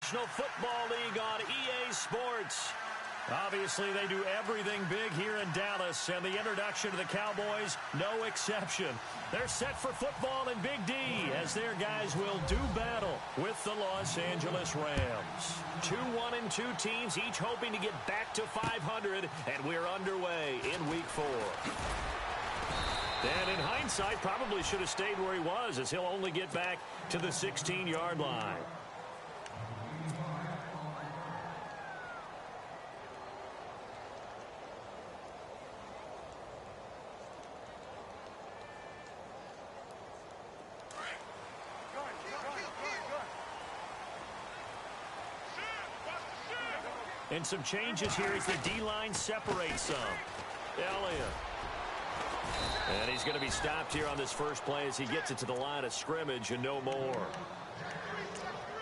National Football League on EA Sports. Obviously, they do everything big here in Dallas, and the introduction to the Cowboys, no exception. They're set for football in Big D, as their guys will do battle with the Los Angeles Rams. 2-1-2 teams, each hoping to get back to 500, and we're underway in Week 4. And in hindsight, probably should have stayed where he was, as he'll only get back to the 16-yard line. And some changes here as the D-line separates some. Elliott. And he's going to be stopped here on this first play as he gets it to the line of scrimmage and no more.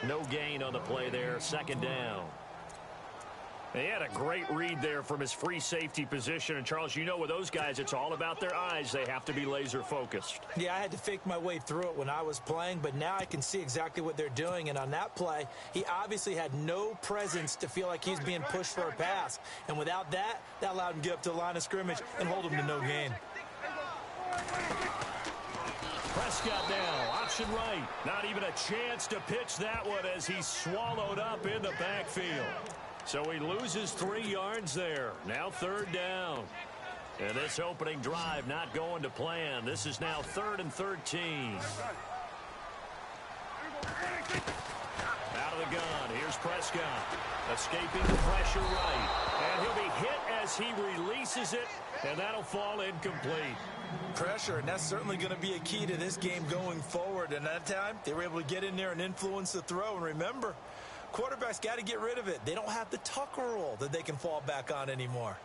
No gain on the play there. Second down. He had a great read there from his free safety position. And, Charles, you know with those guys, it's all about their eyes. They have to be laser focused. Yeah, I had to fake my way through it when I was playing, but now I can see exactly what they're doing. And on that play, he obviously had no presence to feel like he's being pushed for a pass. And without that, that allowed him to get up to the line of scrimmage and hold him to no gain. Prescott now, option right. Not even a chance to pitch that one as he's swallowed up in the backfield. So he loses 3 yards there. Now third down. And this opening drive not going to plan. This is now 3rd and 13. Out of the gun. Here's Prescott. Escaping the pressure right. And he'll be hit as he releases it. And that'll fall incomplete. Pressure, and that's certainly going to be a key to this game going forward. And that time, they were able to get in there and influence the throw. And remember, quarterbacks got to get rid of it. They don't have the Tucker rule that they can fall back on anymore.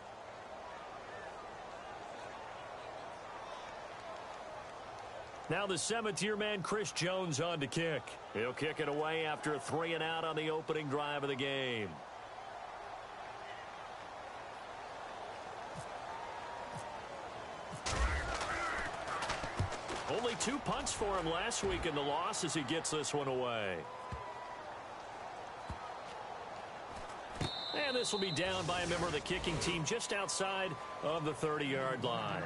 Now the Cemeteer man, Chris Jones, on to kick. He'll kick it away after a 3-and-out on the opening drive of the game. Only 2 punts for him last week in the loss as he gets this one away. And this will be down by a member of the kicking team just outside of the 30-yard line.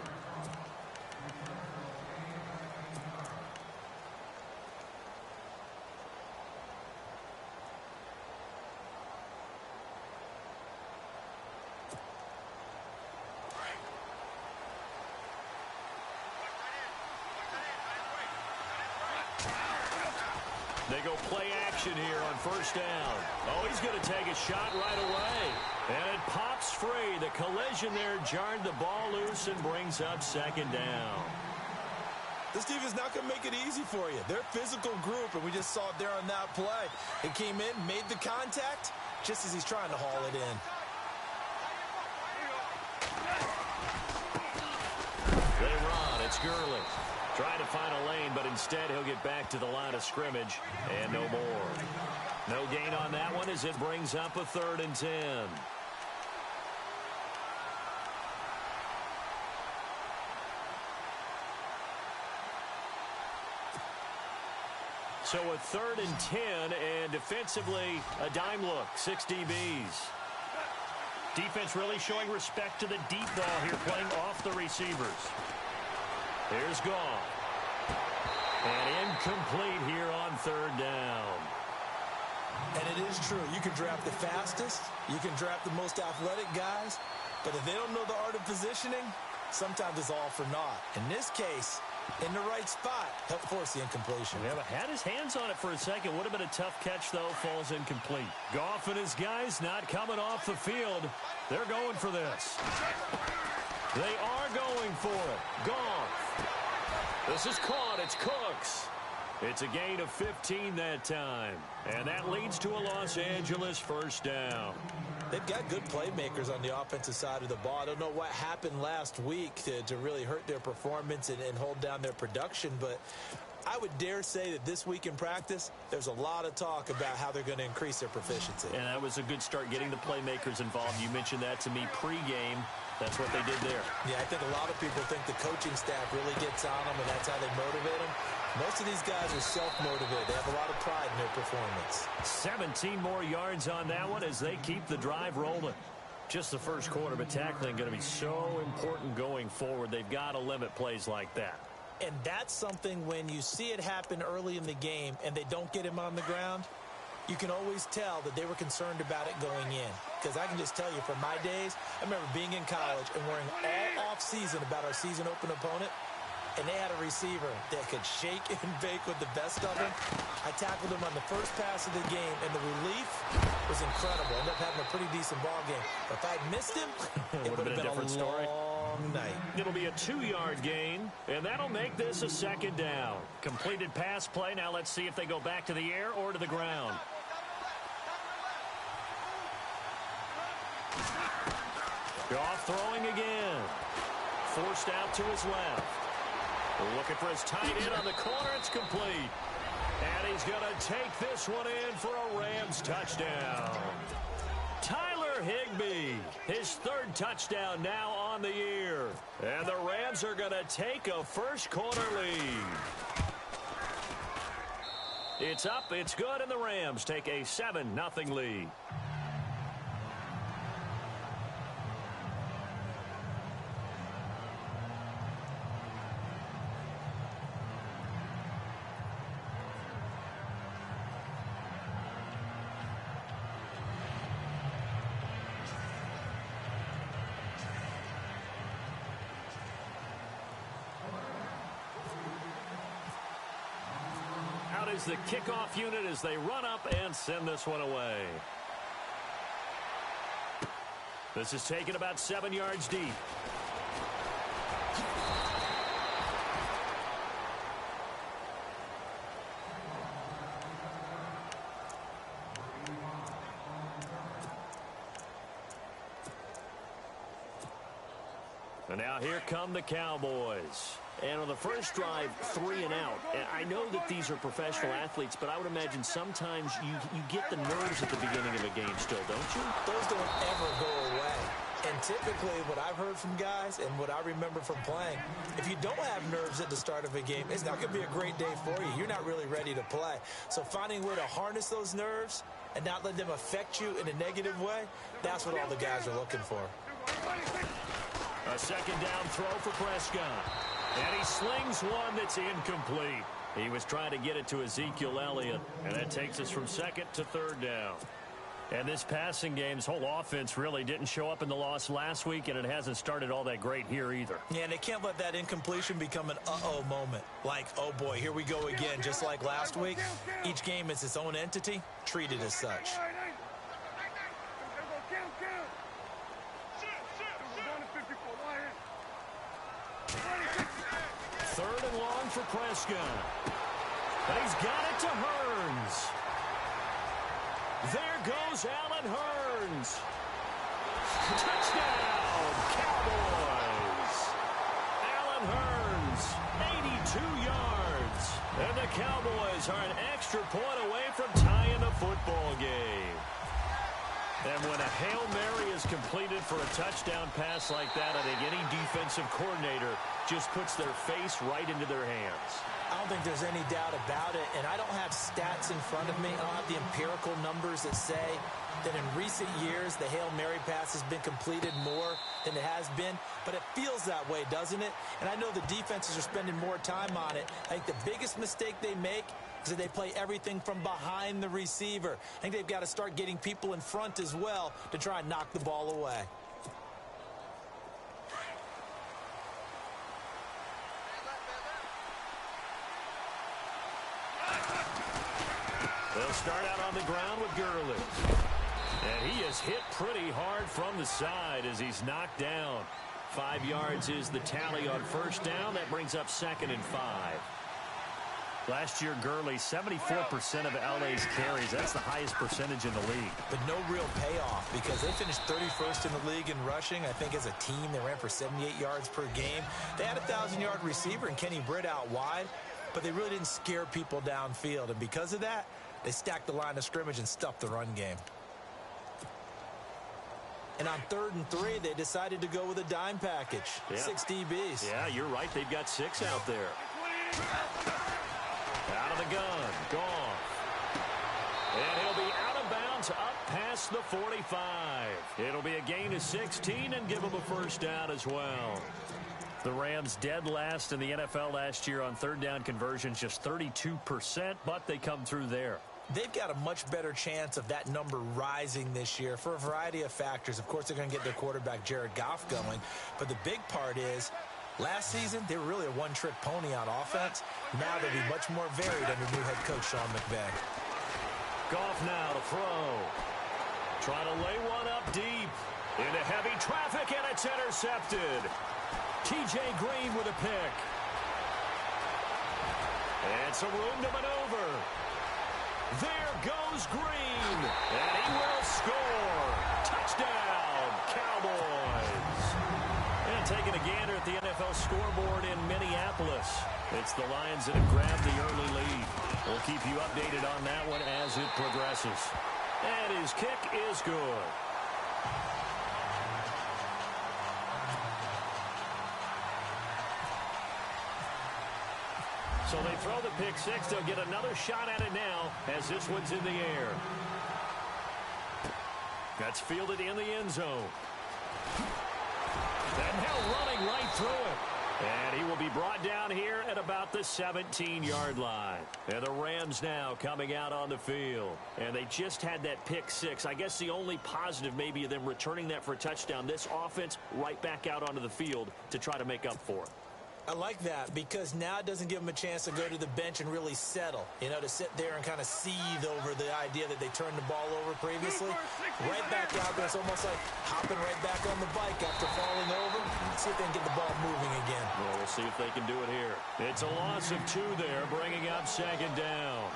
They go play action here on first down. Oh, he's going to take a shot right away. And it pops free. The collision there jarred the ball loose and brings up second down. This team is not going to make it easy for you. They're a physical group, and we just saw it there on that play. It came in, made the contact, just as he's trying to haul it in. They run. It's Gurley. Trying to find a lane, but instead he'll get back to the line of scrimmage and no more. No gain on that one as it brings up a 3rd and 10. So a 3rd and 10, and defensively a dime look, 6 DBs. Defense really showing respect to the deep ball here, playing off the receivers. Here's Goff. And incomplete here on 3rd down. And it is true. You can draft the fastest. You can draft the most athletic guys. But if they don't know the art of positioning, sometimes it's all for naught. In this case, in the right spot, help force the incompletion. Yeah, but had his hands on it for a second. Would have been a tough catch, though. Falls incomplete. Goff and his guys not coming off the field. They're going for this. They are going for it. Goff. This is caught. It's Cooks. It's a gain of 15 that time. And that leads to a Los Angeles first down. They've got good playmakers on the offensive side of the ball. I don't know what happened last week to really hurt their performance and hold down their production, but I would dare say that this week in practice, there's a lot of talk about how they're going to increase their proficiency. And that was a good start getting the playmakers involved. You mentioned that to me pregame. That's what they did there. Yeah, I think a lot of people think the coaching staff really gets on them, and that's how they motivate them. Most of these guys are self-motivated. They have a lot of pride in their performance. 17 more yards on that one as they keep the drive rolling. Just the first quarter, but tackling going to be so important going forward. They've got to limit plays like that. And that's something when you see it happen early in the game and they don't get him on the ground, you can always tell that they were concerned about it going in. Because I can just tell you from my days, I remember being in college and worrying all off-season about our season open opponent, and they had a receiver that could shake and bake with the best of them. I tackled him on the first pass of the game, and the relief was incredible. Ended up having a pretty decent ball game. But if I'd missed him, it would have been a different story. Night. It'll be a 2-yard gain, and that'll make this a second down. Completed pass play. Now let's see if they go back to the air or to the ground. Off throwing again. Forced out to his left. Looking for his tight end on the corner. It's complete. And he's going to take this one in for a Rams touchdown. Tyler Higbee, his third touchdown now on the year. And the Rams are going to take a first quarter lead. It's up, it's good, and the Rams take a 7-0 lead. Is the kickoff unit as they run up and send this one away. This is taken about 7 yards deep. And now here come the Cowboys. And on the first drive, 3 and out. And I know that these are professional athletes, but I would imagine sometimes you get the nerves at the beginning of a game still, don't you? Those don't ever go away. And typically what I've heard from guys and what I remember from playing, if you don't have nerves at the start of a game, it's not going to be a great day for you. You're not really ready to play. So finding a way to harness those nerves and not let them affect you in a negative way, that's what all the guys are looking for. A second down throw for Prescott. And he slings one that's incomplete. He was trying to get it to Ezekiel Elliott, and that takes us from second to third down. And this passing game's whole offense really didn't show up in the loss last week, and it hasn't started all that great here either. Yeah, and they can't let that incompletion become an uh-oh moment. Like, oh boy, here we go again, just like last week. Each game is its own entity, treated as such. Third and long for Prescott. And he's got it to Hearns. There goes Allen Hearns. Touchdown, Cowboys. Allen Hearns, 82 yards. And the Cowboys are an extra point away from tying the football game. And when a Hail Mary is completed for a touchdown pass like that, I think any defensive coordinator just puts their face right into their hands. I don't think there's any doubt about it, and I don't have stats in front of me. I don't have the empirical numbers that say that in recent years the Hail Mary pass has been completed more than it has been, but it feels that way, doesn't it? And I know the defenses are spending more time on it. I think the biggest mistake they make is that they play everything from behind the receiver. I think they've got to start getting people in front as well to try and knock the ball away. They'll start out on the ground with Gurley. And he is hit pretty hard from the side as he's knocked down. 5 yards is the tally on first down. That brings up 2nd and 5. Last year, Gurley, 74% of LA's carries. That's the highest percentage in the league. But no real payoff because they finished 31st in the league in rushing. I think as a team, they ran for 78 yards per game. They had a 1,000-yard receiver in Kenny Britt out wide, but they really didn't scare people downfield. And because of that, they stacked the line of scrimmage and stuffed the run game. And on 3rd and 3, they decided to go with a dime package. Yeah. 6 DBs. Yeah, you're right. They've got 6 out there. Out of the gun. Gone. And he'll be out of bounds up past the 45. It'll be a gain of 16 and give him a first down as well. The Rams dead last in the NFL last year on 3rd down conversions, just 32%, but they come through there. They've got a much better chance of that number rising this year for a variety of factors. Of course, they're going to get their quarterback, Jared Goff, going. But the big part is, last season, they were really a one-trick pony on offense. Now they'll be much more varied under new head coach Sean McVay. Goff now to throw. Trying to lay one up deep. Into heavy traffic, and it's intercepted. T.J. Green with a pick. And some room to maneuver. There goes Green, and he will score. Touchdown, Cowboys. And taking a gander at the NFL scoreboard in Minneapolis. It's the Lions that have grabbed the early lead. We'll keep you updated on that one as it progresses. And his kick is good. So they throw the pick 6. They'll get another shot at it now as this one's in the air. That's fielded in the end zone. And now running right through it. And he will be brought down here at about the 17-yard line. And the Rams now coming out on the field. And they just had that pick 6. I guess the only positive maybe of them returning that for a touchdown. This offense right back out onto the field to try to make up for it. I like that because now it doesn't give them a chance to go to the bench and really settle, to sit there and kind of seethe over the idea that they turned the ball over previously. Right back out there, it's almost like hopping right back on the bike after falling over. Let's see if they can get the ball moving again. Well, we'll see if they can do it here. It's a loss of 2 there, bringing up 2nd down.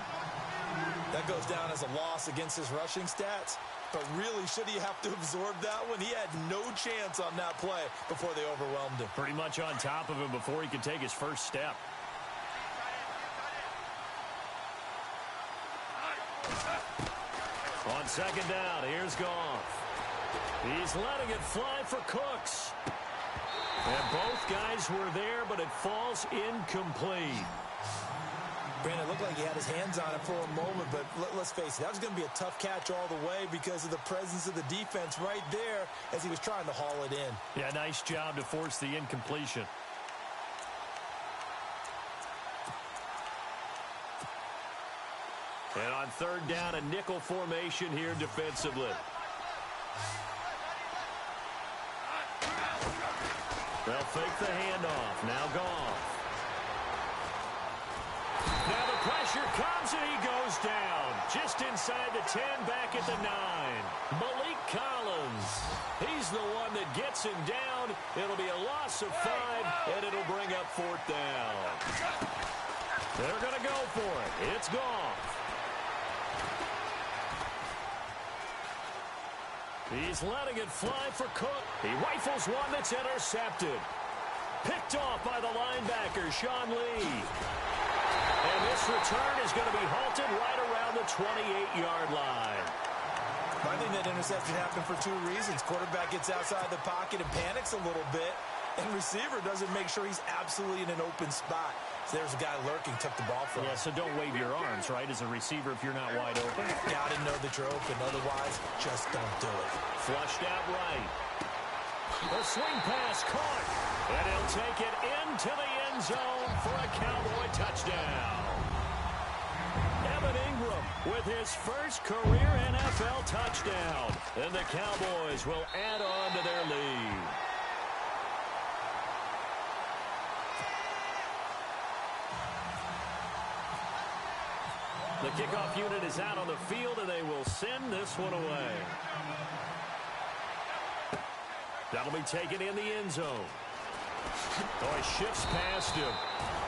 That goes down as a loss against his rushing stats. But really, should he have to absorb that one? He had no chance on that play before they overwhelmed him. Pretty much on top of him before he could take his first step. On 2nd down, here's Goff. He's letting it fly for Cooks. And both guys were there, but it falls incomplete. Brandon, it looked like he had his hands on it for a moment, but let's face it, that was going to be a tough catch all the way because of the presence of the defense right there as he was trying to haul it in. Yeah, nice job to force the incompletion. And on 3rd down, a nickel formation here defensively. They'll fake the handoff. Now Goff. Now the pressure comes and he goes down. Just inside the 10, back at the 9. Malik Collins. He's the one that gets him down. It'll be a loss of 5, and it'll bring up 4th down. They're going to go for it. It's Goff. He's letting it fly for Cook. He rifles one that's intercepted. Picked off by the linebacker, Sean Lee. And this return is going to be halted right around the 28-yard line. I think that interception happened for 2 reasons. Quarterback gets outside the pocket and panics a little bit, and receiver doesn't make sure he's absolutely in an open spot. So there's a guy lurking, took the ball from him. Yeah, so don't wave your arms, right, as a receiver if you're not wide open. Got to know that you're open. Otherwise, just don't do it. Flushed out right. The swing pass caught. And he'll take it into the end zone for a Cowboy touchdown. Evan Ingram with his first career NFL touchdown. And the Cowboys will add on to their lead. The kickoff unit is out on the field, and they will send this one away. That'll be taken in the end zone. Oh, he shifts past him.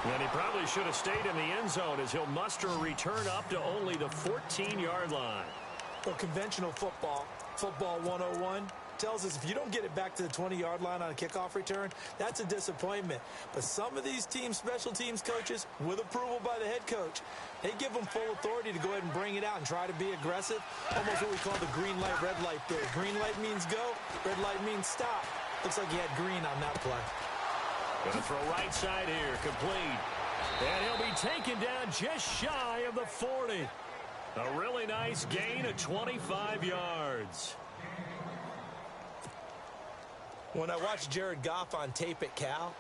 And he probably should have stayed in the end zone as he'll muster a return up to only the 14-yard line. Well, conventional football 101, tells us if you don't get it back to the 20-yard line on a kickoff return, that's a disappointment. But some of these special teams coaches, with approval by the head coach, they give them full authority to go ahead and bring it out and try to be aggressive. Almost what we call the green light, red light theory. Green light means go, red light means stop. Looks like he had green on that play. Going to throw right side here, complete. And he'll be taken down just shy of the 40. A really nice gain of 25 yards. When I watched Jared Goff on tape at Cal,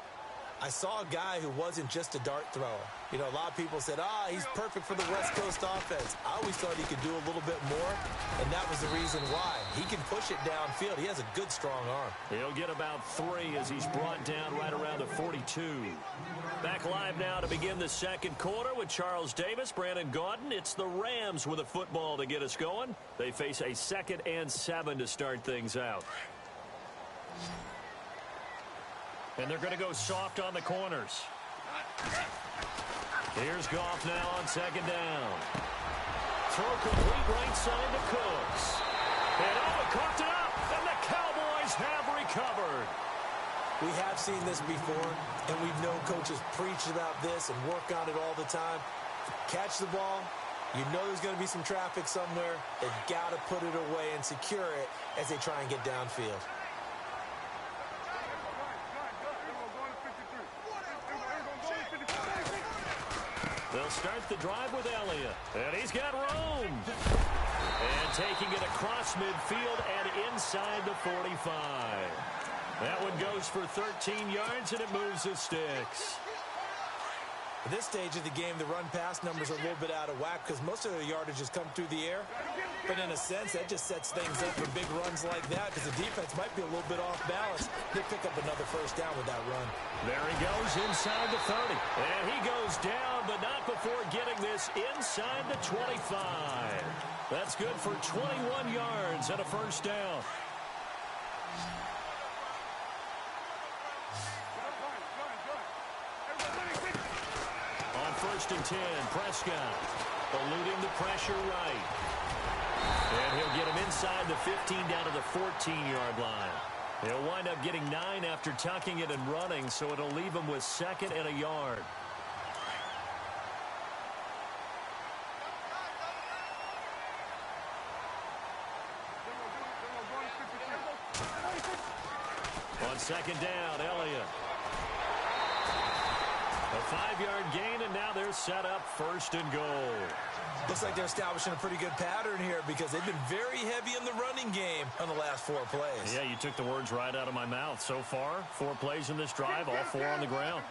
I saw a guy who wasn't just a dart thrower. You know, a lot of people said, he's perfect for the West Coast offense. I always thought he could do a little bit more, and that was the reason why. He can push it downfield. He has a good, strong arm. He'll get about 3 as he's brought down right around the 42. Back live now to begin the second quarter with Charles Davis, Brandon Gaudin. It's the Rams with a football to get us going. They face a 2nd and 7 to start things out. And they're going to go soft on the corners. Here's Goff now on 2nd down. Throw complete right side to Cooks. And he coughed it up, and the Cowboys have recovered. We have seen this before, and we've known coaches preach about this and work on it all the time. Catch the ball. You know there's going to be some traffic somewhere. They've got to put it away and secure it as they try and get downfield. They'll start the drive with Elliott. And he's got room. And taking it across midfield and inside the 45. That one goes for 13 yards, and it moves the sticks. At this stage of the game, the run-pass numbers are a little bit out of whack because most of their yardage has come through the air. But in a sense, that just sets things up for big runs like that because the defense might be a little bit off balance. They pick up another first down with that run. There he goes inside the 30. And he goes down, but not before getting this inside the 25. That's good for 21 yards and a first down. On 1st and 10, Prescott eluding the pressure right. And he'll get him inside the 15 down to the 14-yard line. He'll wind up getting 9 after tucking it and running, so it'll leave him with 2nd and a yard. On 2nd down, Elliott. A 5-yard gain, and now they're set up 1st and goal. Looks like they're establishing a pretty good pattern here because they've been very heavy in the running game on the last 4 plays. Yeah, you took the words right out of my mouth. So far, 4 plays in this drive, all 4 on the ground.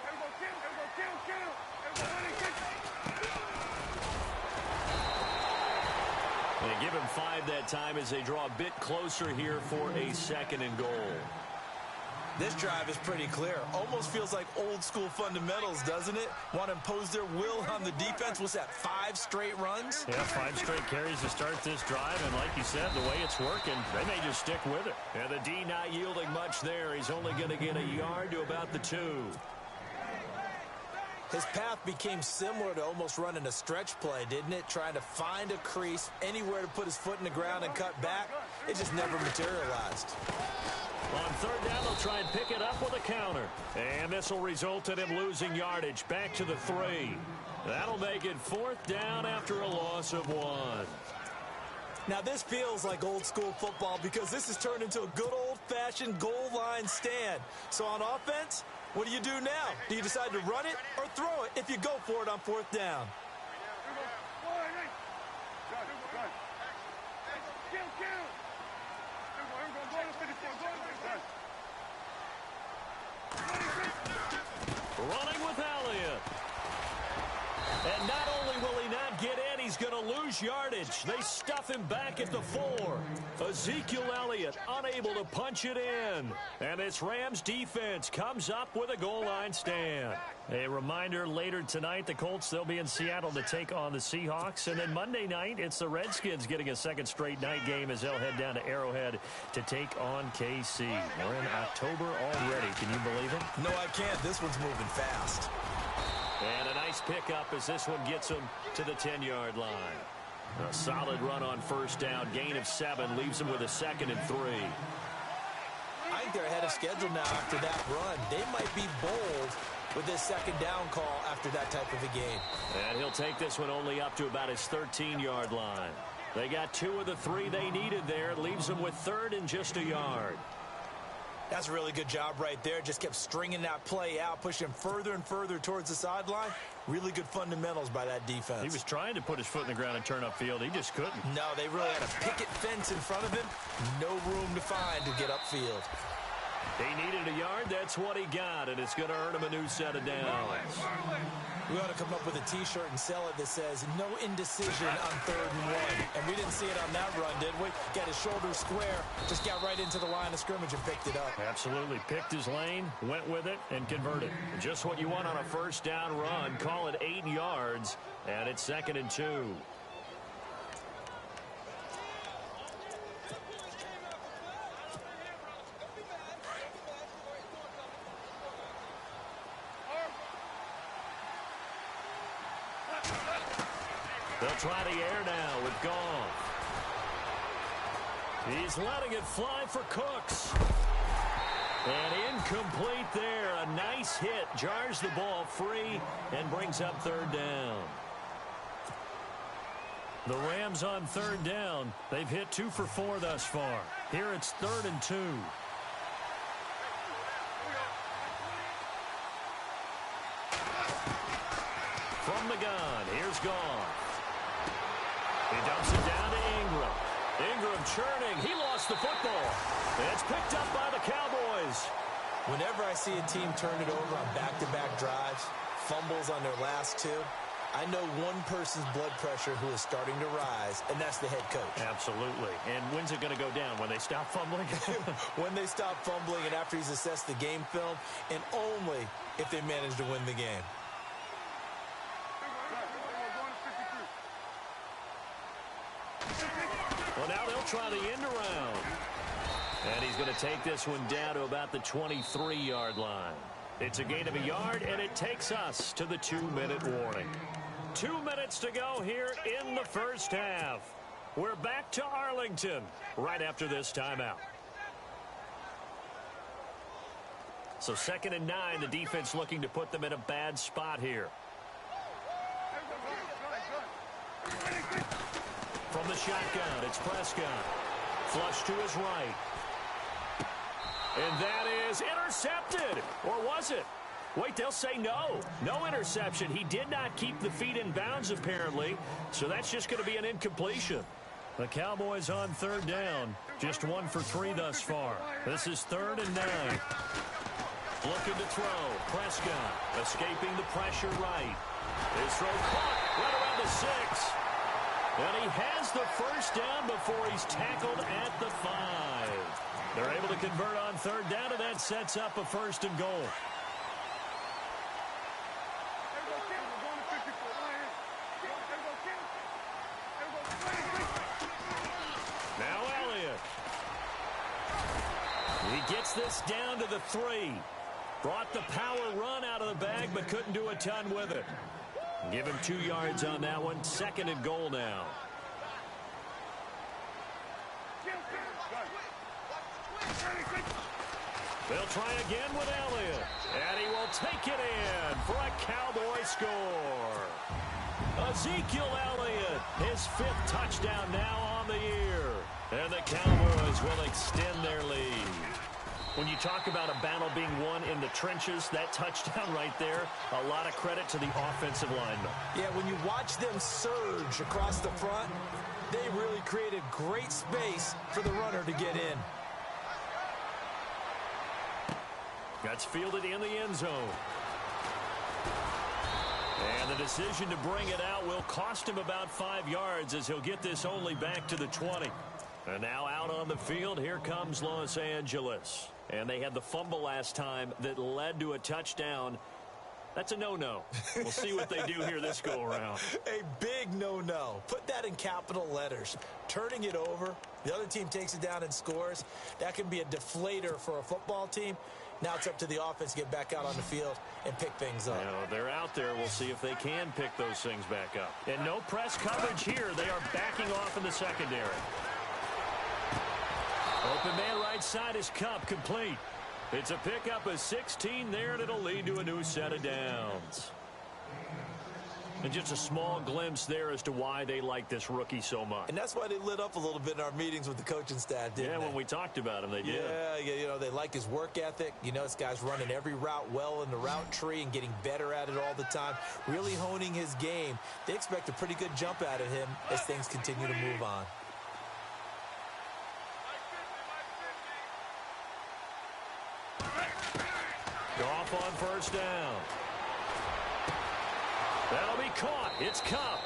They give him 5 that time as they draw a bit closer here for a 2nd and goal. This drive is pretty clear. Almost feels like old school fundamentals, doesn't it? Want to impose their will on the defense. Was that 5 straight runs? Yeah, 5 straight carries to start this drive. And like you said, the way it's working, they may just stick with it. And the D not yielding much there. He's only going to get a yard to about the 2. His path became similar to almost running a stretch play, didn't it? Trying to find a crease, anywhere to put his foot in the ground and cut back. It just never materialized. On 3rd down, they'll try and pick it up with a counter. And this will result in him losing yardage back to the 3. That'll make it 4th down after a loss of 1. Now, this feels like old school football because this has turned into a good old-fashioned goal line stand. So on offense, what do you do now? Do you decide to run it or throw it if you go for it on 4th down? Running with Elliott. And not only will he not get in, he's going to lose yardage. They stuff him back at the 4. Ezekiel Elliott unable to punch it in. And this Rams defense comes up with a goal line stand. A reminder, later tonight, the Colts, they'll be in Seattle to take on the Seahawks. And then Monday night, it's the Redskins getting a 2nd straight night game as they'll head down to Arrowhead to take on KC. We're in October already. Can you believe it? No, I can't. This one's moving fast. And a nice pickup as this one gets him to the 10-yard line. A solid run on 1st down. Gain of 7 leaves him with a 2nd and 3. I think they're ahead of schedule now after that run. They might be bold with this second down call after that type of a game. And he'll take this one only up to about his 13-yard line. They got 2 of the 3 they needed there. It leaves them with 3rd and just a yard. That's a really good job right there. Just kept stringing that play out, pushing further and further towards the sideline. Really good fundamentals by that defense. He was trying to put his foot in the ground and turn upfield. He just couldn't. No, they really had a picket fence in front of him. No room to find to get upfield. He needed a yard. That's what he got, and it's going to earn him a new set of downs. We ought to come up with a T-shirt and sell it that says, no indecision on 3rd and 1. And we didn't see it on that run, did we? Got his shoulders square, just got right into the line of scrimmage and picked it up. Absolutely. Picked his lane, went with it, and converted. Just what you want on a first down run. Call it 8 yards, and it's 2nd and 2. They'll try the air now with Goff. He's letting it fly for Cooks. And incomplete there. A nice hit. Jars the ball free and brings up 3rd down. The Rams on 3rd down. They've hit 2 for 4 thus far. Here it's 3rd and 2. From the gun, here's Goff. He dumps it down to Ingram. Ingram churning. He lost the football. It's picked up by the Cowboys. Whenever I see a team turn it over on back-to-back drives, fumbles on their last 2, I know one person's blood pressure who is starting to rise, and that's the head coach. Absolutely. And when's it going to go down? When they stop fumbling? When they stop fumbling and after he's assessed the game film, and only if they manage to win the game. Well, now they'll try the end around. And he's going to take this one down to about the 23-yard line. It's a gain of a yard, and it takes us to the 2-minute warning. 2 minutes to go here in the first half. We're back to Arlington right after this timeout. So 2nd and 9, the defense looking to put them in a bad spot here. From the shotgun, it's Prescott. Flush to his right. And that is intercepted. Or was it? Wait, they'll say no. No interception. He did not keep the feet in bounds, apparently. So that's just going to be an incompletion. The Cowboys on 3rd down. Just 1 for 3 thus far. This is 3rd and 9. Looking to throw. Prescott escaping the pressure right. His throw caught right around the 6. And he has the first down before he's tackled at the 5. They're able to convert on 3rd down, and that sets up a 1st and goal. Now Elliott. He gets this down to the 3. Brought the power run out of the bag, but couldn't do a ton with it. Give him 2 yards on that one. 2nd and goal now. They'll try again with Elliott. And he will take it in for a Cowboy score. Ezekiel Elliott, his 5th touchdown now on the year. And the Cowboys will extend their lead. When you talk about a battle being won in the trenches, that touchdown right there, a lot of credit to the offensive linemen. Yeah, when you watch them surge across the front, they really created great space for the runner to get in. That's fielded in the end zone. And the decision to bring it out will cost him about 5 yards as he'll get this only back to the 20. And now out on the field, here comes Los Angeles. And they had the fumble last time that led to a touchdown. That's a no-no. We'll see what they do here this go-around. A big no-no. Put that in capital letters. Turning it over, the other team takes it down and scores. That can be a deflator for a football team. Now it's up to the offense to get back out on the field and pick things up. They're out there. We'll see if they can pick those things back up. And no press coverage here. They are backing off in the secondary. Open man right side is Cup, complete. It's a pickup of 16 there, and it'll lead to a new set of downs. And just a small glimpse there as to why they like this rookie so much. And that's why they lit up a little bit in our meetings with the coaching staff, didn't they? Yeah, when we talked about him, they did. Yeah, you know, they like his work ethic. You know, this guy's running every route well in the route tree and getting better at it all the time, really honing his game. They expect a pretty good jump out of him as things continue to move on. Goff on first down. That'll be caught. It's Cup.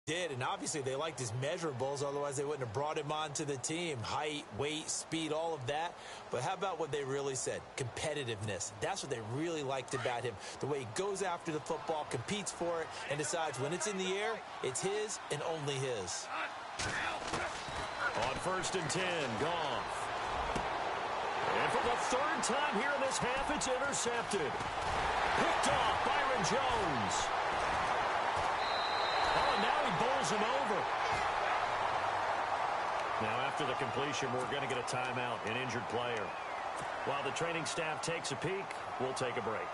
Did, and obviously they liked his measurables, otherwise they wouldn't have brought him onto the team. Height, weight, speed, all of that. But how about what they really said? Competitiveness. That's what they really liked about him. The way he goes after the football, competes for it, and decides when it's in the air, it's his and only his. On first and 10, Goff. And for the third time here in this half, it's intercepted. Picked off Byron Jones. Oh, and now he bowls him over. Now, after the completion, we're going to get a timeout, an injured player. While the training staff takes a peek, we'll take a break.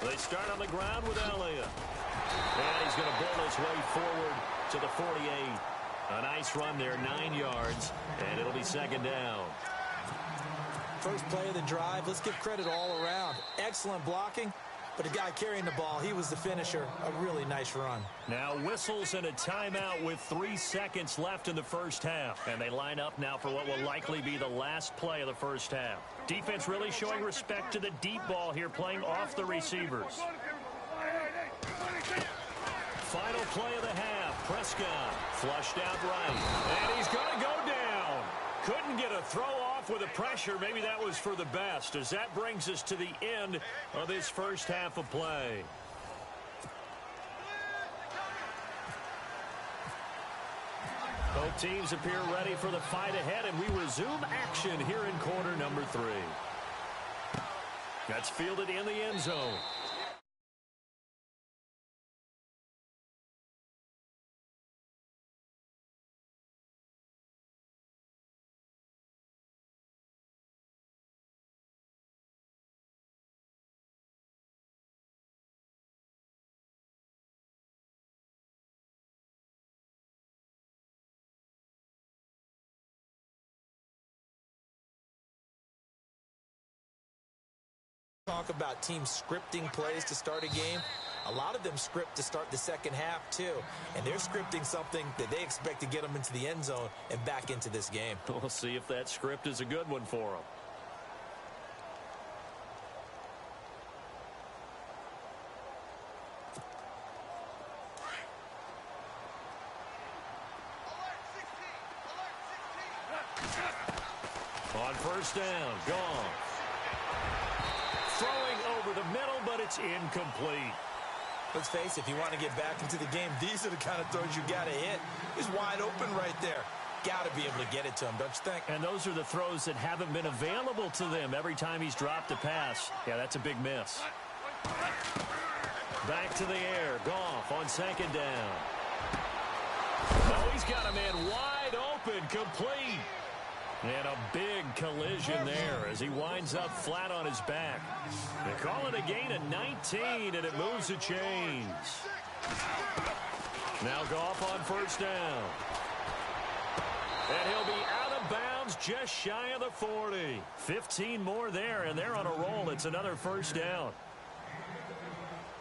They start on the ground with Elliott. And he's going to bowl his way forward to the 48. A nice run there, 9 yards, and it'll be second down. First play of the drive, let's give credit all around. Excellent blocking, but the guy carrying the ball, he was the finisher. A really nice run. Now whistles and a timeout with 3 seconds left in the first half. And they line up now for what will likely be the last play of the first half. Defense really showing respect to the deep ball here, playing off the receivers. Final play of the half. Prescott flushed out right. And he's going to go down. Couldn't get a throw off with the pressure. Maybe that was for the best, as that brings us to the end of this first half of play. Both teams appear ready for the fight ahead, and we resume action here in quarter number 3. That's fielded in the end zone. Talk about teams scripting plays to start a game. A lot of them script to start the second half, too. And they're scripting something that they expect to get them into the end zone and back into this game. We'll see if that script is a good one for them. On first down, gone. Throwing over the middle, but it's incomplete. Let's face it, if you want to get back into the game, these are the kind of throws you got to hit. He's wide open right there. Got to be able to get it to him, don't you think? And those are the throws that haven't been available to them every time he's dropped a pass. Yeah, that's a big miss. Back to the air. Goff on second down. Oh, he's got a man wide open, complete. And a big collision there as he winds up flat on his back. They call it a gain of 19, and it moves the chains. Now Goff on first down. And he'll be out of bounds just shy of the 40. 15 more there, and they're on a roll. It's another first down.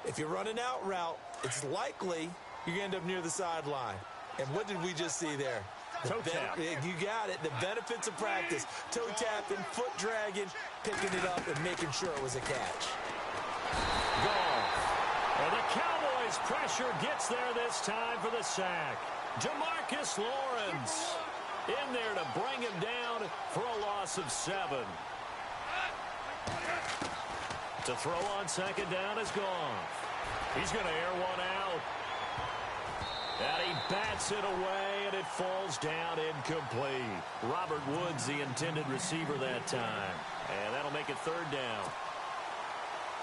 If you're running out route, it's likely you're going to end up near the sideline. And what did we just see there? Toe tap. You got it. The benefits of practice. Toe tapping, foot dragging, picking it up, and making sure it was a catch. Goff. And the Cowboys' pressure gets there this time for the sack. Demarcus Lawrence in there to bring him down for a loss of 7. To throw on second down is Goff. He's going to air one out. And he bats it away, and it falls down incomplete. Robert Woods, the intended receiver that time. And that'll make it third down.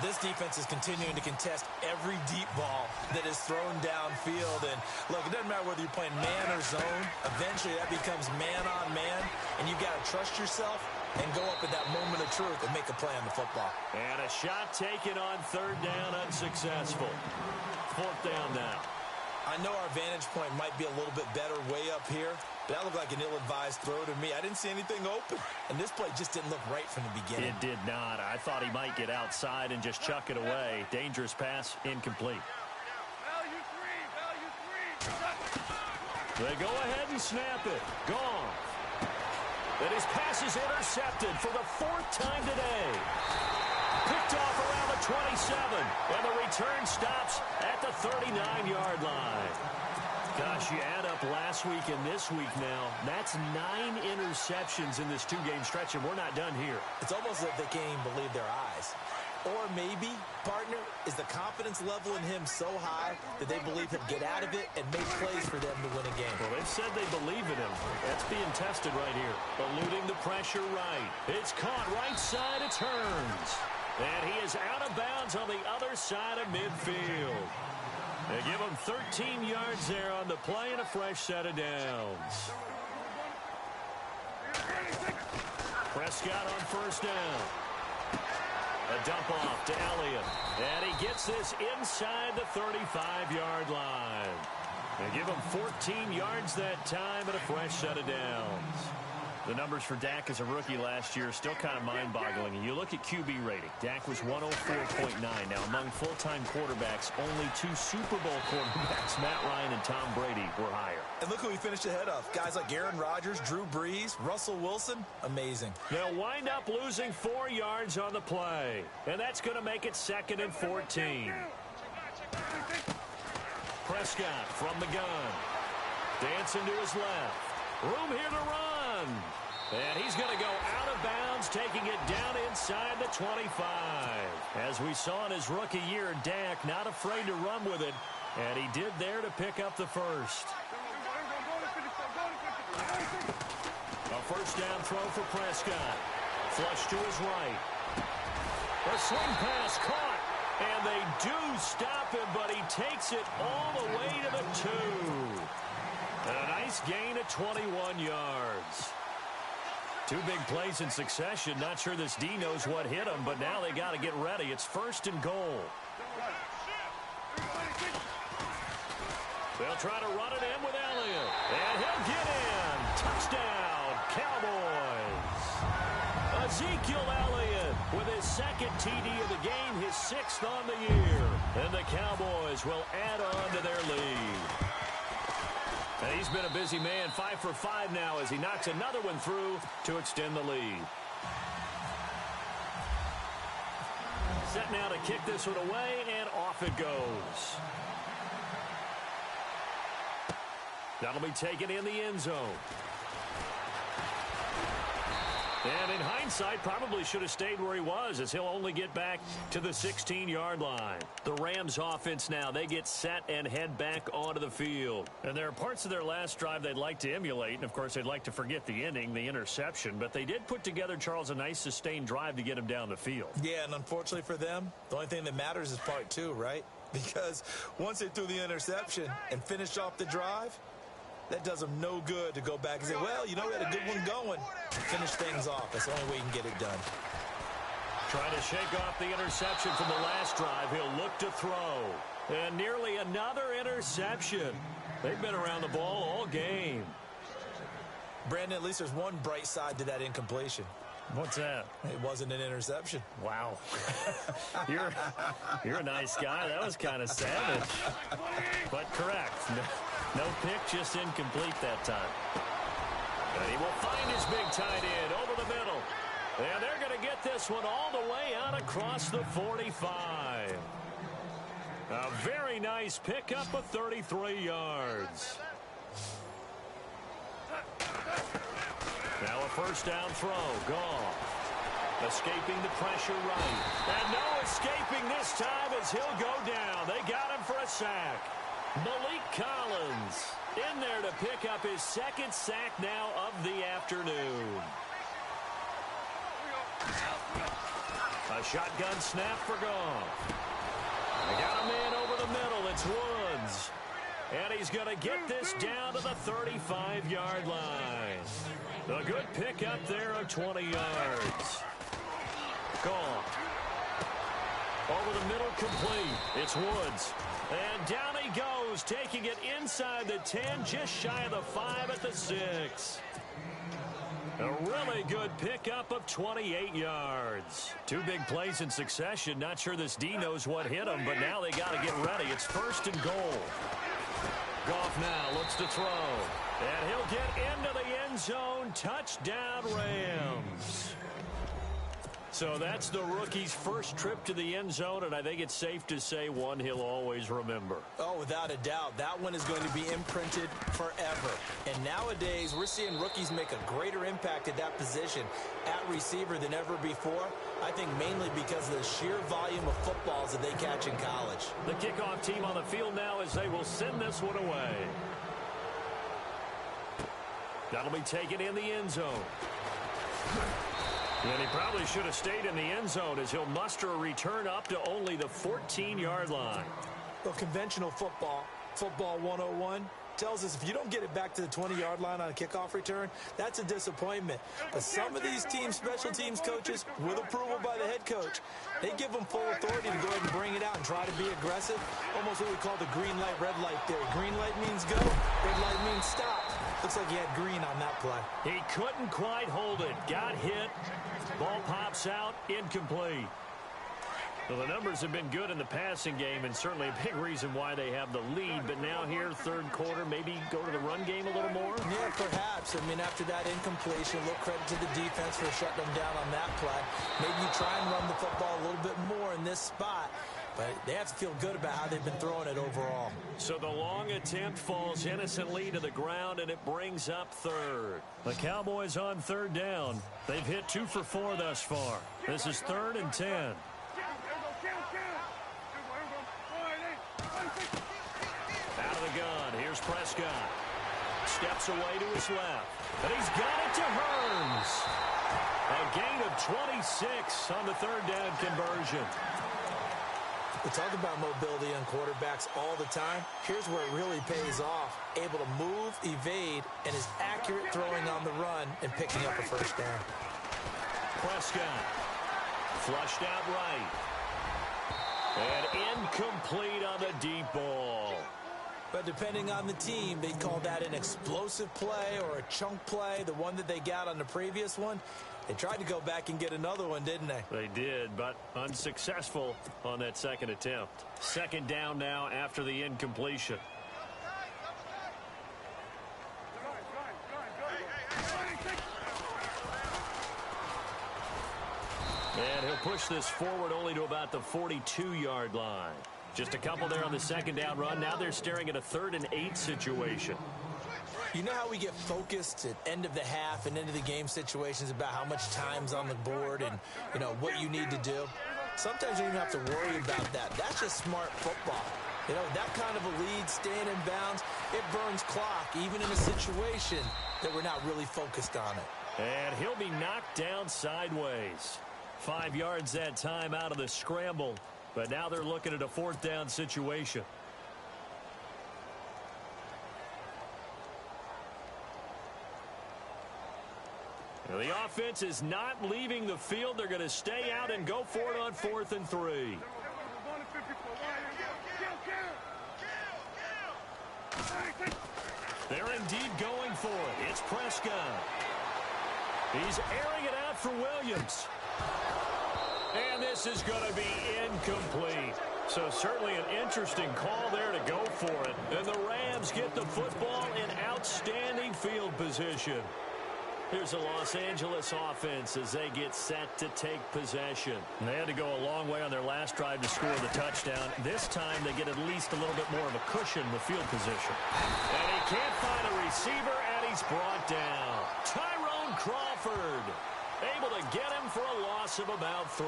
This defense is continuing to contest every deep ball that is thrown downfield. And, look, it doesn't matter whether you're playing man or zone. Eventually, that becomes man on man, and you've got to trust yourself and go up at that moment of truth and make a play on the football. And a shot taken on third down, unsuccessful. Fourth down now. I know our vantage point might be a little bit better way up here, but that looked like an ill-advised throw to me. I didn't see anything open, and this play just didn't look right from the beginning. It did not. I thought he might get outside and just chuck it away. Dangerous pass, incomplete. They go ahead and snap it. Gone. And his pass is intercepted for the fourth time today. Picked off around the 27, and the return stops at the 39-yard line. Gosh, you add up last week and this week now, that's 9 interceptions in this two-game stretch, and we're not done here. It's almost like they can't even believe their eyes. Or maybe, partner, is the confidence level in him so high that they believe he'll get out of it and make plays for them to win a game. Well, they've said they believe in him. That's being tested right here. Eluding the pressure right. It's caught right side, it turns. And he is out of bounds on the other side of midfield. They give him 13 yards there on the play and a fresh set of downs. Prescott on first down. A dump off to Elliott. And he gets this inside the 35-yard line. They give him 14 yards that time and a fresh set of downs. The numbers for Dak as a rookie last year are still kind of mind-boggling. And you look at QB rating. Dak was 104.9. Now, among full-time quarterbacks, only 2 Super Bowl quarterbacks, Matt Ryan and Tom Brady, were higher. And look who he finished ahead of. Guys like Aaron Rodgers, Drew Brees, Russell Wilson. Amazing. They'll wind up losing 4 yards on the play. And that's going to make it 2nd and 14. Prescott from the gun. Dancing to his left. Room here to run. And he's going to go out of bounds, taking it down inside the 25. As we saw in his rookie year, Dak not afraid to run with it. And he did there to pick up the first. A first down throw for Prescott. Flush to his right. A swing pass caught. And they do stop him, but he takes it all the way to the 2. And a nice gain of 21 yards. 2 big plays in succession. Not sure this D knows what hit him, but now they got to get ready. It's 1st and goal. They'll try to run it in with Elliott. And he'll get in. Touchdown, Cowboys. Ezekiel Elliott with his 2nd TD of the game, his 6th on the year. And the Cowboys will add on to their lead. And he's been a busy man, 5 for 5 now as he knocks another one through to extend the lead. Set now to kick this one away, and off it goes. That'll be taken in the end zone. And in hindsight, probably should have stayed where he was, as he'll only get back to the 16-yard line. The Rams offense now, they get set and head back onto the field. And there are parts of their last drive they'd like to emulate, and of course they'd like to forget the ending, the interception, but they did put together, Charles, a nice sustained drive to get him down the field. Yeah, and unfortunately for them, the only thing that matters is part 2, right? Because once they threw the interception and finished off the drive, that does them no good to go back and say, well, you know, we had a good one going. Finish things off. That's the only way you can get it done. Trying to shake off the interception from the last drive. He'll look to throw. And nearly another interception. They've been around the ball all game. Brandon, at least there's one bright side to that incompletion. What's that? It wasn't an interception. Wow. You're a nice guy. That was kind of savage. But correct. No pick, just incomplete that time. And he will find his big tight end over the middle. And they're going to get this one all the way out across the 45. A very nice pickup of 33 yards. Now a first down throw. Goff. Escaping the pressure right. And no escaping this time as he'll go down. They got him for a sack. Malik Collins in there to pick up his second sack now of the afternoon. A shotgun snap for Goff. They got a man over the middle. It's Woods. And he's going to get this down to the 35-yard line. A good pickup there of 20 yards. Goff. Over the middle, complete. It's Woods. And down he goes, taking it inside the 10, just shy of the 5 at the 6. A really good pickup of 28 yards. Two big plays in succession. Not sure this D knows what hit him, but now they got to get ready. It's 1st and goal. Goff now looks to throw. And he'll get into the end zone. Touchdown, Rams. So that's the rookie's first trip to the end zone, and I think it's safe to say one he'll always remember. Oh, without a doubt. That one is going to be imprinted forever. And nowadays, we're seeing rookies make a greater impact at that position at receiver than ever before. I think mainly because of the sheer volume of footballs that they catch in college. The kickoff team on the field now as they will send this one away. That'll be taken in the end zone. And he probably should have stayed in the end zone as he'll muster a return up to only the 14-yard line. Well, conventional football 101, tells us if you don't get it back to the 20-yard line on a kickoff return, that's a disappointment. But some of these teams, special teams coaches, with approval by the head coach, they give them full authority to go ahead and bring it out and try to be aggressive. Almost what we call the green light, red light theory. Green light means go, red light means stop. Looks like he had green on that play. He couldn't quite hold it. Got hit. Ball pops out. Incomplete. Well, the numbers have been good in the passing game and certainly a big reason why they have the lead. But now here, third quarter, maybe go to the run game a little more? Yeah, perhaps. I mean, after that incompletion, a little credit to the defense for shutting them down on that play. Maybe you try and run the football a little bit more in this spot. But they have to feel good about how they've been throwing it overall. So the long attempt falls innocently to the ground, and it brings up third. The Cowboys on third down. They've hit 2 for 4 thus far. This is 3rd and 10. Out of the gun. Here's Prescott. Steps away to his left. And he's got it to Hearns. A gain of 26 on the third down conversion. We talk about mobility on quarterbacks all the time. Here's where it really pays off. Able to move, evade, and is accurate throwing on the run and picking up a first down. Prescott. Flushed out right. And incomplete on the deep ball. But depending on the team, they call that an explosive play or a chunk play. The one that they got on the previous one, they tried to go back and get another one, didn't they? They did, but unsuccessful on that second attempt. Second down now after the incompletion. And he'll push this forward only to about the 42-yard line. Just a couple there on the second down run. Now they're staring at a 3rd and 8 situation. You know how we get focused at end of the half and into the game situations about how much time's on the board and, you know, what you need to do? Sometimes you don't even have to worry about that. That's just smart football. You know, that kind of a lead, staying in bounds, it burns clock, even in a situation that we're not really focused on it. And he'll be knocked down sideways. 5 yards that time out of the scramble. But now they're looking at a 4th down situation. The offense is not leaving the field. They're going to stay out and go for it on 4th and 3. They're indeed going for it. It's Prescott. He's airing it out for Williams. And this is going to be incomplete. So certainly an interesting call there to go for it. And the Rams get the football in outstanding field position. Here's the Los Angeles offense as they get set to take possession. And they had to go a long way on their last drive to score the touchdown. This time they get at least a little bit more of a cushion with field position. And he can't find a receiver, and he's brought down. Tyrone Crawford. Able to get him for a loss of about 3.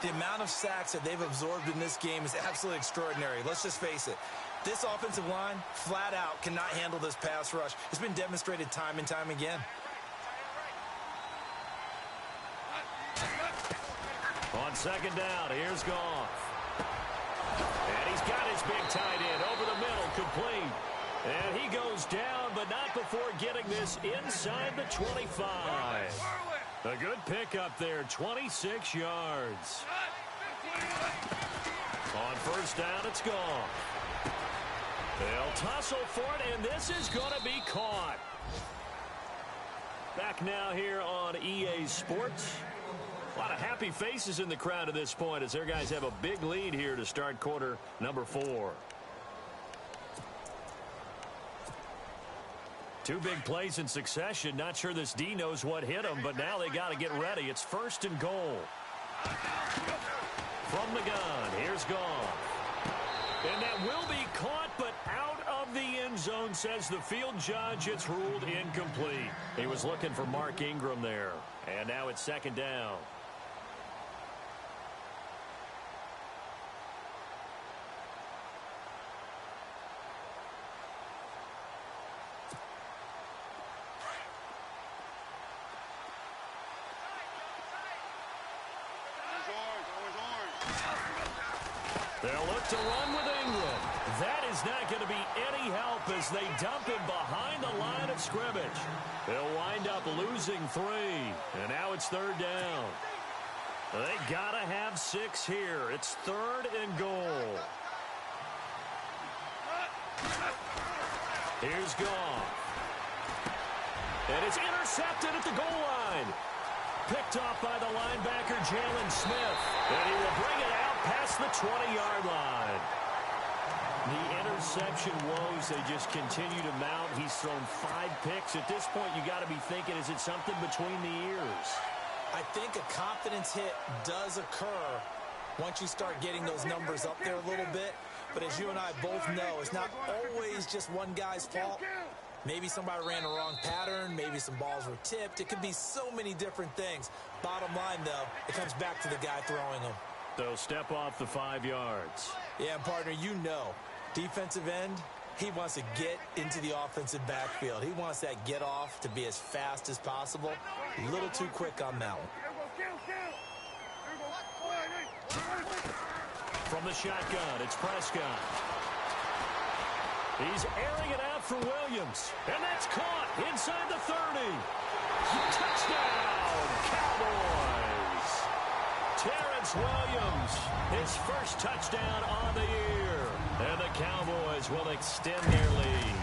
The amount of sacks that they've absorbed in this game is absolutely extraordinary. Let's just face it. This offensive line, flat out, cannot handle this pass rush. It's been demonstrated time and time again. On second down, here's Goff. And he's got his big tight end over the middle, complete. And he goes down, but not before getting this inside the 25. A good pickup there, 26 yards. On first down, it's Goff. They'll tussle for it, and this is going to be caught. Back now here on EA Sports. A lot of happy faces in the crowd at this point as their guys have a big lead here to start quarter number 4. 2 big plays in succession. Not sure this D knows what hit him, but now they got to get ready. It's first and goal. From the gun, here's Goff. And that will be caught, but out of the end zone, says the field judge. It's ruled incomplete. He was looking for Mark Ingram there. And now it's second down. They'll look to run with Ingram. That is not going to be any help as they dump him behind the line of scrimmage. They'll wind up losing 3. And now it's third down. They got to have 6 here. It's third and goal. Here's Goff. And it's intercepted at the goal line. Picked off by the linebacker, Jalen Smith. And he will bring it out past the 20-yard line. The interception woes, they just continue to mount. He's thrown 5 picks. At this point, you got to be thinking, is it something between the ears? I think a confidence hit does occur once you start getting those numbers up there a little bit. But as you and I both know, it's not always just one guy's fault. Maybe somebody ran the wrong pattern. Maybe some balls were tipped. It could be so many different things. Bottom line, though, it comes back to the guy throwing them. They'll step off the 5 yards. Yeah, and partner, you know, defensive end, he wants to get into the offensive backfield. He wants that get off to be as fast as possible. A little too quick on that one. From the shotgun, it's Prescott. He's airing it out for Williams. And that's caught inside the 30. Touchdown, Cowboys. Terrence Williams, his first touchdown on the year. And the Cowboys will extend their lead.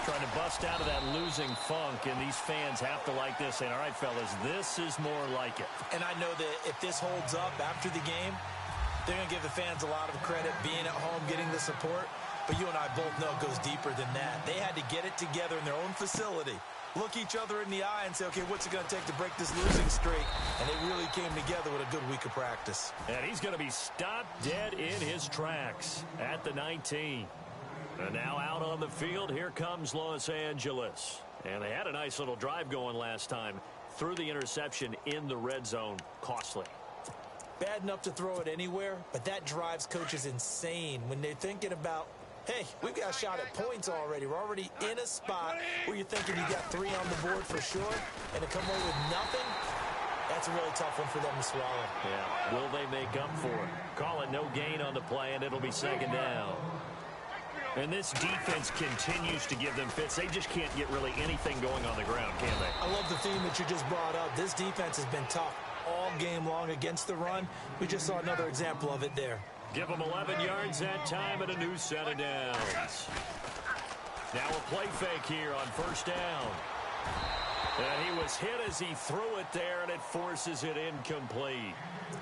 Trying to bust out of that losing funk, and these fans have to like this. And all right, fellas, this is more like it. And I know that if this holds up after the game, they're going to give the fans a lot of credit being at home, getting the support. But you and I both know it goes deeper than that. They had to get it together in their own facility, look each other in the eye and say, okay, what's it going to take to break this losing streak? And they really came together with a good week of practice. And he's going to be stopped dead in his tracks at the 19. And now out on the field, here comes Los Angeles. And they had a nice little drive going last time. Threw the interception in the red zone. Costly. Bad enough to throw it anywhere, but that drives coaches insane when they're thinking about, hey, we've got a shot at points already. We're already in a spot where you're thinking you got 3 on the board for sure, and to come away with nothing, that's a really tough one for them to swallow. Yeah, will they make up for it? Call it no gain on the play, and it'll be second down. And this defense continues to give them fits. They just can't get really anything going on the ground, can they? I love the theme that you just brought up. This defense has been tough all game long against the run. We just saw another example of it there. Give them 11 yards that time and a new set of downs. Now a play fake here on first down. And he was hit as he threw it there, and it forces it incomplete.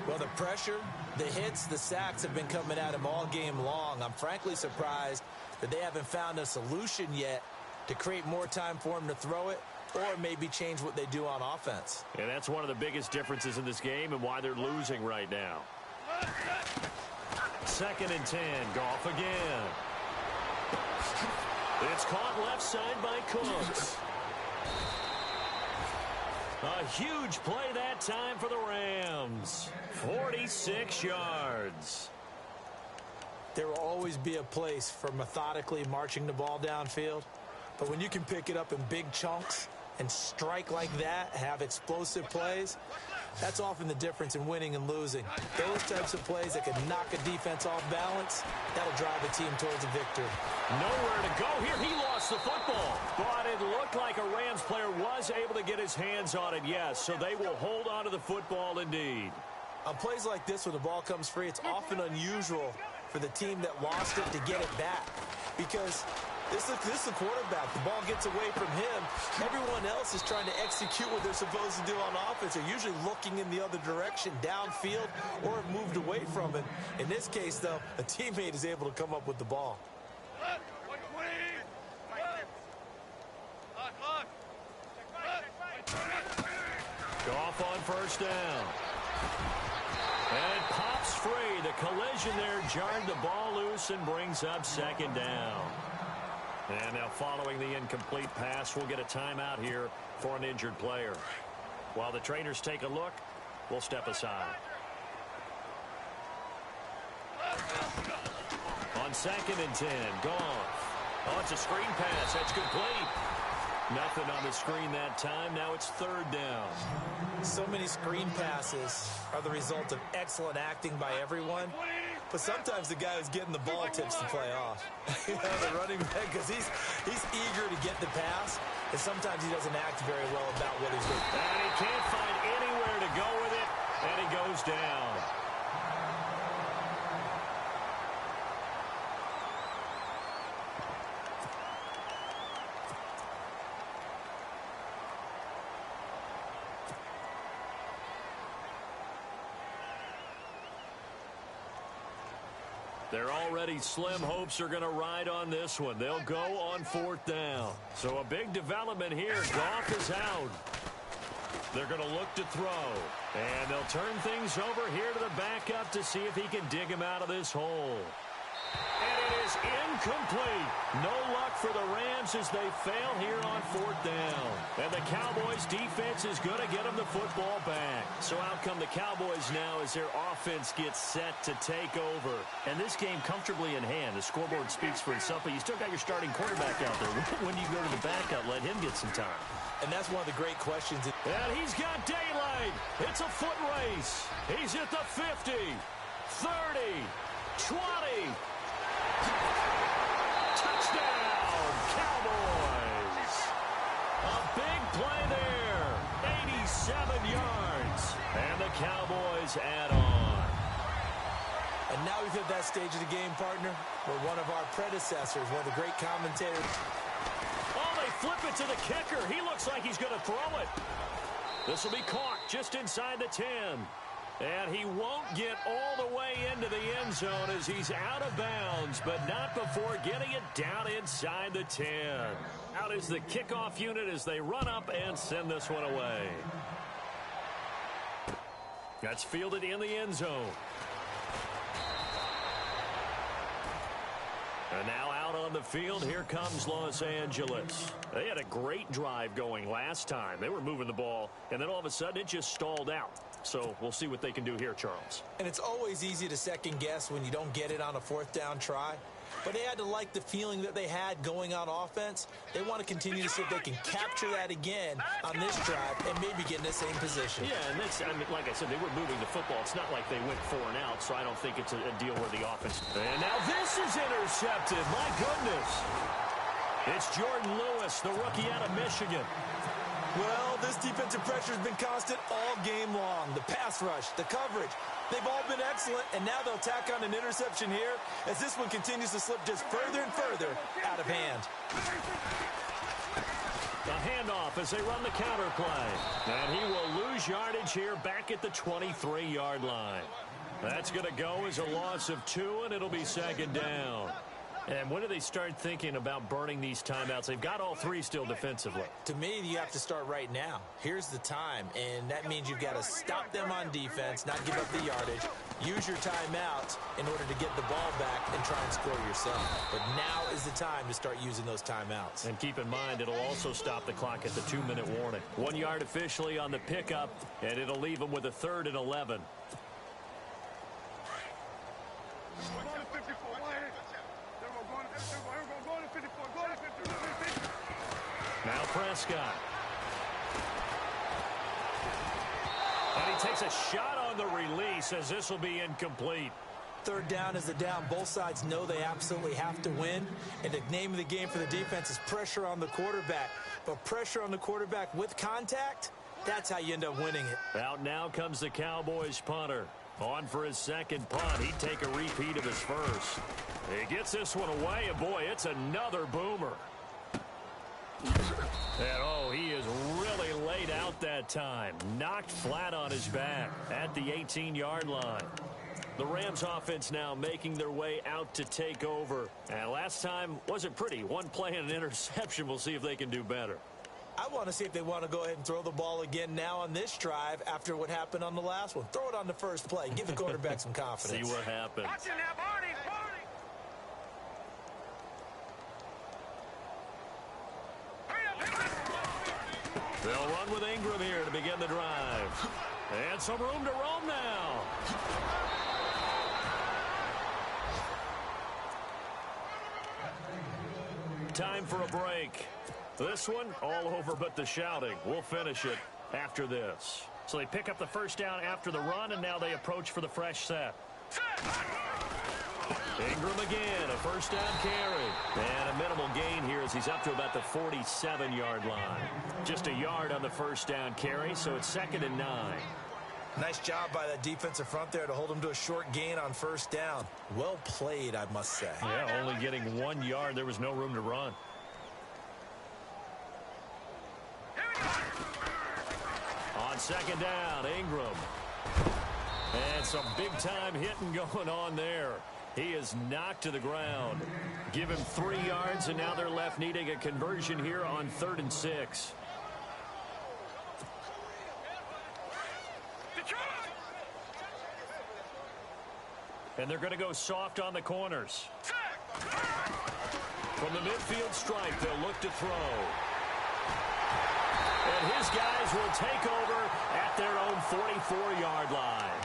Well, the pressure, the hits, the sacks have been coming at him all game long. I'm frankly surprised that they haven't found a solution yet to create more time for him to throw it, or maybe change what they do on offense. And that's one of the biggest differences in this game and why they're losing right now. Second and 10, Goff again. It's caught left side by Cooks. A huge play that time for the Rams. 46 yards. There will always be a place for methodically marching the ball downfield. But when you can pick it up in big chunks and strike like that, have explosive plays, that's often the difference in winning and losing. Those types of plays that can knock a defense off balance, that'll drive a team towards a victory. Nowhere to go here. He lost the football. But it looked like a Rams player was able to get his hands on it, yes. So they will hold on to the football indeed. On plays like this, when the ball comes free, it's often unusual for the team that lost it to get it back. Because this is the quarterback. The ball gets away from him. Everyone else is trying to execute what they're supposed to do on offense. They're usually looking in the other direction, downfield, or have moved away from it. In this case, though, a teammate is able to come up with the ball. Goff on first down. And it pops free. The collision there jarred the ball loose and brings up second down. And now following the incomplete pass, we'll get a timeout here for an injured player. While the trainers take a look, we'll step aside. On 2nd and 10, Goff. Oh, it's a screen pass. That's complete. Nothing on the screen that time. Now it's 3rd down. So many screen passes are the result of excellent acting by everyone. But sometimes the guy who's getting the ball tips the play off. The running back, because he's eager to get the pass, and sometimes he doesn't act very well about what he's doing. And he can't find anywhere to go with it, and he goes down. Their already slim hopes are going to ride on this one. They'll go on 4th down. So a big development here. Goff is out. They're going to look to throw. And they'll turn things over here to the backup to see if he can dig him out of this hole. And it is incomplete. No luck for the Rams as they fail here on 4th down. And the Cowboys defense is going to get them the football back. So out come the Cowboys now as their offense gets set to take over. And this game comfortably in hand. The scoreboard speaks for itself, but you still got your starting quarterback out there. When do you go to the backup? Let him get some time. And that's one of the great questions. And he's got daylight. It's a foot race. He's at the 50, 30, 20. Touchdown, Cowboys. A big play there. 87 yards. And the Cowboys add on. And now we've hit that stage of the game, partner, where one of our predecessors, one of the great commentators. Oh, they flip it to the kicker. He looks like he's going to throw it. This will be caught just inside the 10. And he won't get all the way into the end zone as he's out of bounds, but not before getting it down inside the 10. Out is the kickoff unit as they run up and send this one away. That's fielded in the end zone. And now out on the field, here comes Los Angeles. They had a great drive going last time. They were moving the ball, and then all of a sudden it just stalled out. So we'll see what they can do here, Charles. And it's always easy to second guess when you don't get it on a 4th down try. But they had to like the feeling that they had going on offense. They want to continue to see if they can capture that again on this drive and maybe get in the same position. Yeah, and that's, I mean, like I said, they were moving the football. It's not like they went 4 and out, so I don't think it's a deal where the offense. And now this is intercepted. My goodness. It's Jordan Lewis, the rookie out of Michigan. Well, this defensive pressure has been constant all game long. The pass rush, the coverage, they've all been excellent, and now they'll tack on an interception here as this one continues to slip just further and further out of hand. The handoff as they run the counter play. And he will lose yardage here back at the 23-yard line. That's going to go as a loss of 2, and it'll be 2nd down. And when do they start thinking about burning these timeouts? They've got all 3 still defensively. To me, you have to start right now. Here's the time, and that means you've got to stop them on defense, not give up the yardage, Use your timeouts in order to get the ball back and try and score yourself. But now is the time to start using those timeouts. And keep in mind, it'll also stop the clock at the 2-minute warning. 1 yard officially on the pickup, and it'll leave them with a 3rd and 11. Now Prescott. And he takes a shot on the release as this will be incomplete. 3rd down is the down. Both sides know they absolutely have to win. And the name of the game for the defense is pressure on the quarterback. But pressure on the quarterback with contact, that's how you end up winning it. Out now comes the Cowboys punter. On for his 2nd punt. He'd take a repeat of his 1st. He gets this one away, and boy, it's another boomer. And, oh, he is really laid out that time. Knocked flat on his back at the 18-yard line. The Rams offense now making their way out to take over. And last time wasn't pretty. 1 play and an interception. We'll see if they can do better. I want to see if they want to go ahead and throw the ball again now on this drive after what happened on the last one. Throw it on the first play. Give the quarterback some confidence. See what happens. They'll run with Ingram here to begin the drive. And some room to roam now. Time for a break. This one all over but the shouting. We'll finish it after this. So they pick up the 1st down after the run, and now they approach for the fresh set. Ingram again, a 1st down carry. And a minimal gain here as he's up to about the 47-yard line. Just a yard on the 1st down carry, so it's 2nd and 9. Nice job by that defensive front there to hold him to a short gain on 1st down. Well played, I must say. Yeah, only getting 1 yard. There was no room to run. On 2nd down, Ingram. And some big-time hitting going on there. He is knocked to the ground. Give him 3 yards, and now they're left needing a conversion here on 3rd and 6. And they're going to go soft on the corners. From the midfield stripe, they'll look to throw. And his guys will take over at their own 44-yard line.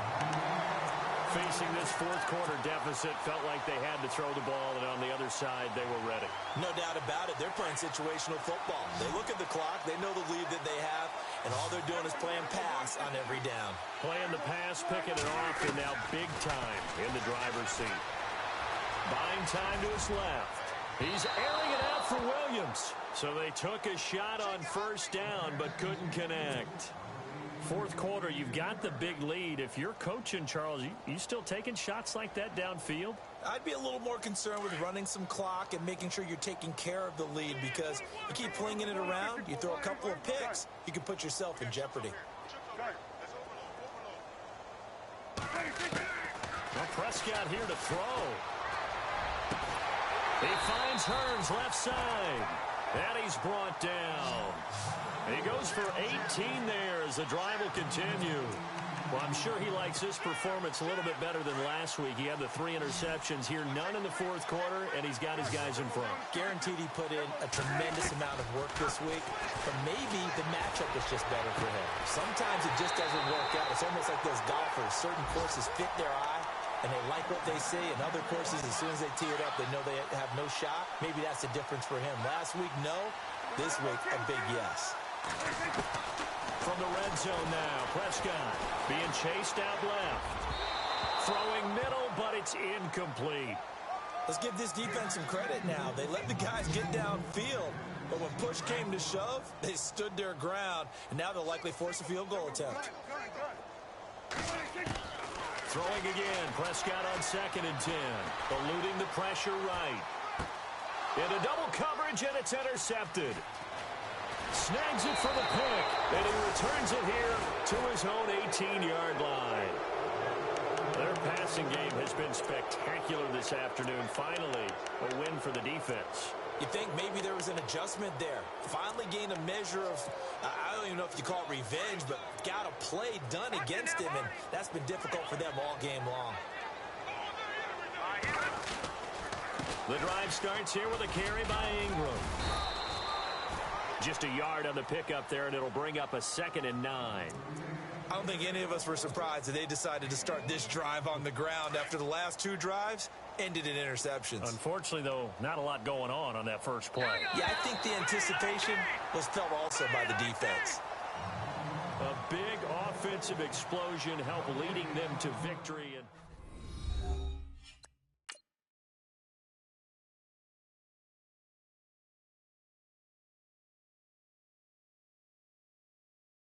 Facing this 4th quarter deficit, felt like they had to throw the ball, and on the other side, they were ready. No doubt about it. They're playing situational football. They look at the clock. They know the lead that they have, and all they're doing is playing pass on every down. Playing the pass, picking it off, and now big time in the driver's seat. Buying time to his left. He's airing it out for Williams. So they took a shot on 1st down, but couldn't connect. 4th quarter, you've got the big lead. If you're coaching, Charles, you still taking shots like that downfield? I'd be a little more concerned with running some clock and making sure you're taking care of the lead, because you keep flinging it around, you throw a couple of picks, you can put yourself in jeopardy. Well, Prescott here to throw. He finds Hearns left side. And he's brought down. He goes for 18 there as the drive will continue. Well, I'm sure he likes this performance a little bit better than last week. He had the 3 interceptions here, none in the 4th quarter, and he's got his guys in front. Guaranteed he put in a tremendous amount of work this week, but maybe the matchup was just better for him. Sometimes it just doesn't work out. It's almost like those golfers. Certain courses fit their eye, and they like what they see, and other courses, as soon as they tee it up, they know they have no shot. Maybe that's the difference for him. Last week, no. This week, a big yes. From the red zone now, Prescott being chased out left. Throwing middle, but it's incomplete. Let's give this defense some credit now. They let the guys get downfield, but when push came to shove, they stood their ground, and now they'll likely force a field goal attempt. Throwing again, Prescott on 2nd and 10. Eluding the pressure right. Into double coverage, and it's intercepted. Snags it for the pick, and he returns it here to his own 18-yard line. Their passing game has been spectacular this afternoon. Finally, a win for the defense. You think maybe there was an adjustment there. Finally gained a measure of, I don't even know if you call it revenge, but got a play done against him, and that's been difficult for them all game long. The drive starts here with a carry by Ingram. Just a yard on the pickup there, and it'll bring up a 2nd and 9. I don't think any of us were surprised that they decided to start this drive on the ground after the last 2 drives ended in interceptions. Unfortunately, though, not a lot going on that first play. Yeah, I think the anticipation was felt also by the defense. A big offensive explosion helped leading them to victory. And